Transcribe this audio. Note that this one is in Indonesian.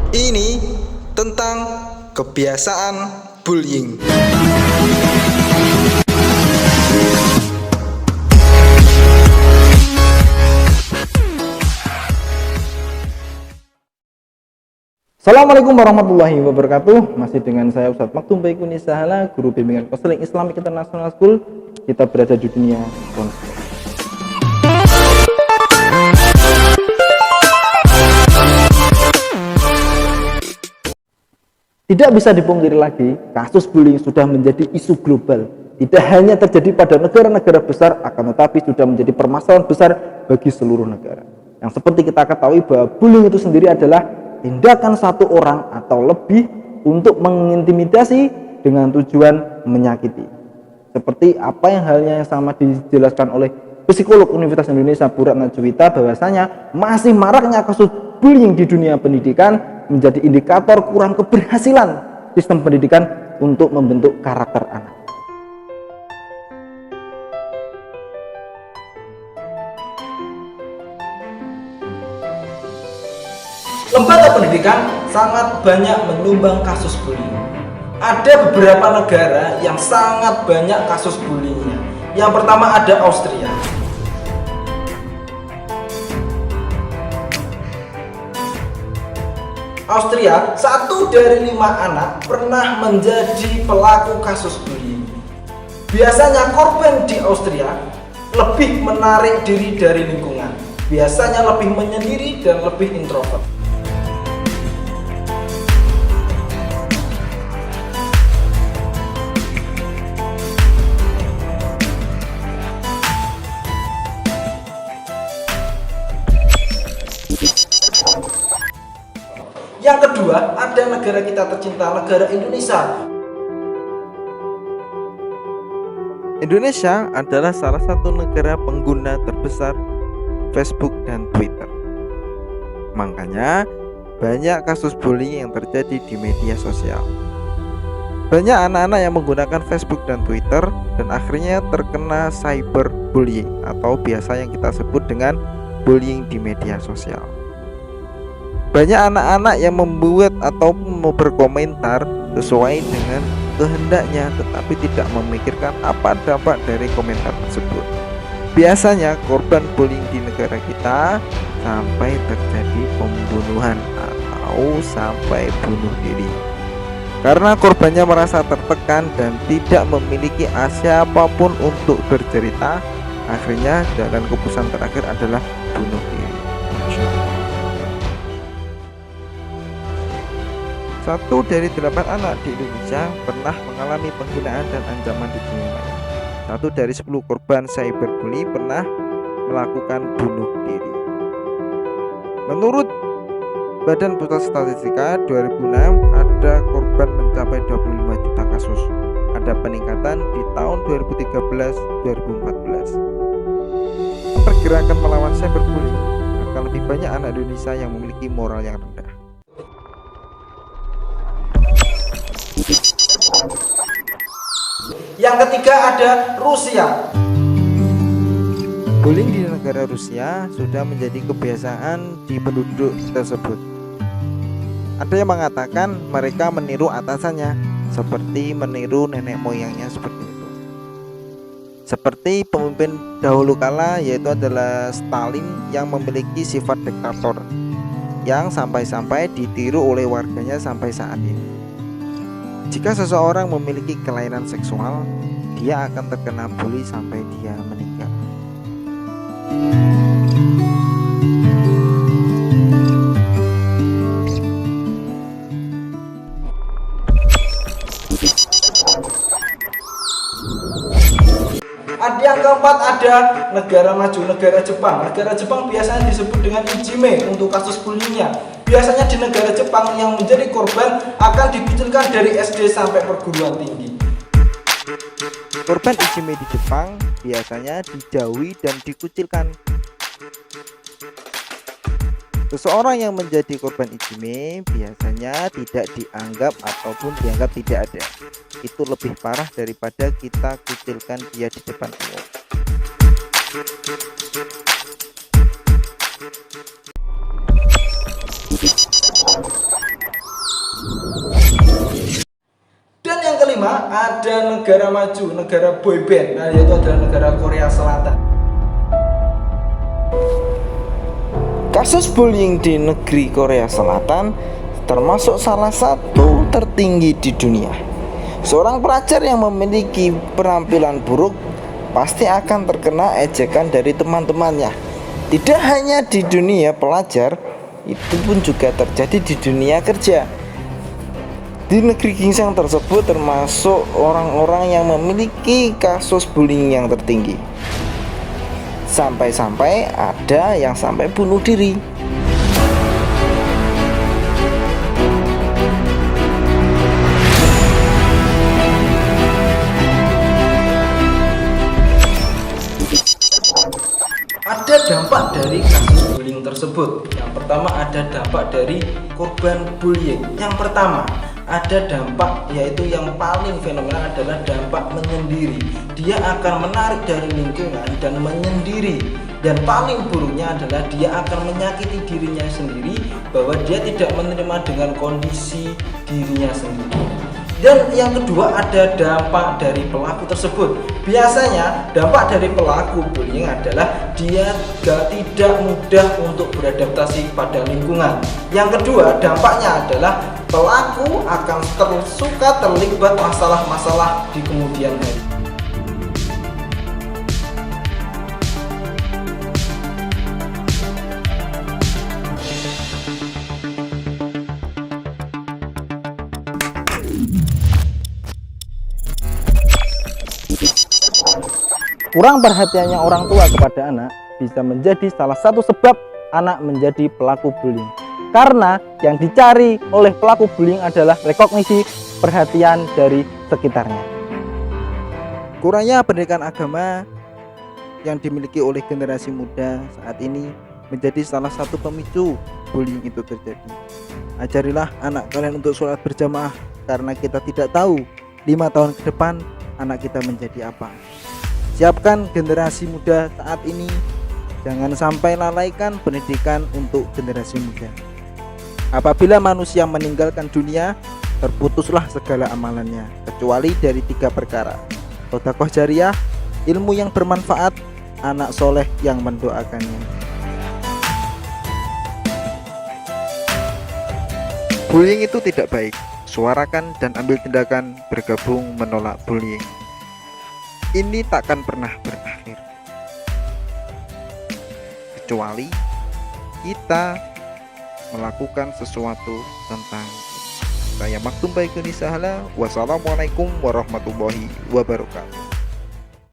Ini tentang kebiasaan bullying. Assalamualaikum warahmatullahi wabarakatuh. Masih dengan saya Ustadz Maktum Baikuni Sahala, Guru Bimbingan Konseling Islamic International School. Kita berada di dunia konseling. Tidak bisa dipungkiri lagi, kasus bullying sudah menjadi isu global. Tidak hanya terjadi pada negara-negara besar, akan tetapi sudah menjadi permasalahan besar bagi seluruh negara. Yang seperti kita ketahui bahwa bullying itu sendiri adalah tindakan satu orang atau lebih untuk mengintimidasi dengan tujuan menyakiti. Seperti apa yang halnya yang sama dijelaskan oleh psikolog Universitas Indonesia Bu Ratna Juwita, bahwasanya masih maraknya kasus bullying di dunia pendidikan menjadi indikator kurang keberhasilan sistem pendidikan untuk membentuk karakter anak. Lembaga pendidikan sangat banyak menyumbang kasus bullying. Ada beberapa negara yang sangat banyak kasus bullyingnya. Yang pertama ada Austria. Austria, 1 dari 5 anak pernah menjadi pelaku kasus bullying. Biasanya korban di Austria lebih menarik diri dari lingkungan. Biasanya lebih menyendiri dan lebih introvert. Yang kedua, ada negara kita tercinta, negara Indonesia. Indonesia adalah salah satu negara pengguna terbesar Facebook dan Twitter. Makanya, banyak kasus bullying yang terjadi di media sosial. Banyak anak-anak yang menggunakan Facebook dan Twitter dan akhirnya terkena cyberbullying atau biasa yang kita sebut dengan bullying di media sosial. Banyak anak-anak yang membuat atau berkomentar sesuai dengan kehendaknya, tetapi tidak memikirkan apa dampak dari komentar tersebut. Biasanya korban bullying di negara kita sampai terjadi pembunuhan atau sampai bunuh diri. Karena korbannya merasa tertekan dan tidak memiliki siapapun untuk bercerita, akhirnya jalan keputusan terakhir adalah bunuh diri. 1 dari 8 anak di Indonesia pernah mengalami penghinaan dan ancaman di dunia maya. 1 dari 10 korban cyberbully pernah melakukan bunuh diri. Menurut Badan Pusat Statistika 2006, ada korban mencapai 25 juta kasus. Ada peningkatan di tahun 2013-2014. Pergerakan melawan cyberbullying akan lebih banyak anak Indonesia yang memiliki moral yang rendah. Yang ketiga ada Rusia. Bullying di negara Rusia sudah menjadi kebiasaan di penduduk tersebut. Ada yang mengatakan mereka meniru atasannya, seperti meniru nenek moyangnya seperti itu. Seperti pemimpin dahulu kala, yaitu adalah Stalin yang memiliki sifat diktator, yang sampai-sampai ditiru oleh warganya sampai saat ini. Jika seseorang memiliki kelainan seksual, dia akan terkena bully sampai dia meninggal. Yang keempat ada negara maju, negara Jepang. Negara Jepang biasanya disebut dengan Ijime untuk kasus bullyingnya. Biasanya di negara Jepang yang menjadi korban akan dikucilkan dari SD sampai perguruan tinggi. Korban ijime di Jepang biasanya dijauhi dan dikucilkan. Seseorang yang menjadi korban ijime biasanya tidak dianggap ataupun dianggap tidak ada. Itu lebih parah daripada kita kucilkan dia di depan umum. pertama ada negara maju, negara boyband, nah yaitu adalah negara Korea Selatan. Kasus bullying di negeri Korea Selatan termasuk salah satu tertinggi di dunia. Seorang pelajar yang memiliki penampilan buruk pasti akan terkena ejekan dari teman-temannya. Tidak hanya di dunia pelajar, itu pun juga terjadi di dunia kerja. Di negeri gingsang tersebut termasuk orang-orang yang memiliki kasus bullying yang tertinggi. Sampai-sampai ada yang sampai bunuh diri. Ada dampak dari kasus bullying tersebut. Yang pertama ada dampak dari korban bullying. Yang pertama ada dampak, yaitu yang paling fenomenal adalah dampak menyendiri. Dia akan menarik dari lingkungan dan menyendiri. Dan paling buruknya adalah dia akan menyakiti dirinya sendiri, bahwa dia tidak menerima dengan kondisi dirinya sendiri. Dan yang kedua ada dampak dari pelaku tersebut. Biasanya dampak dari pelaku bullying adalah dia tidak mudah untuk beradaptasi pada lingkungan. Yang kedua dampaknya adalah pelaku akan suka terlibat masalah-masalah di kemudian hari. Kurang perhatiannya orang tua kepada anak bisa menjadi salah satu sebab anak menjadi pelaku bullying. Karena yang dicari oleh pelaku bullying adalah rekognisi perhatian dari sekitarnya. Kurangnya pendidikan agama yang dimiliki oleh generasi muda saat ini menjadi salah satu pemicu bullying itu terjadi. Ajarilah anak kalian untuk sholat berjamaah, karena kita tidak tahu 5 tahun ke depan anak kita menjadi apa. Siapkan generasi muda saat ini, jangan sampai lalaikan pendidikan untuk generasi muda. Apabila manusia meninggalkan dunia, terputuslah segala amalannya, kecuali dari 3 perkara: sedekah jariah, ilmu yang bermanfaat, anak soleh yang mendoakannya. Bullying itu tidak baik. Suarakan dan ambil tindakan bergabung menolak bullying. Ini takkan pernah berakhir, kecuali kita melakukan sesuatu tentang. Saya Maktum Baikuni Sahala. Wassalamualaikum warahmatullahi wabarakatuh.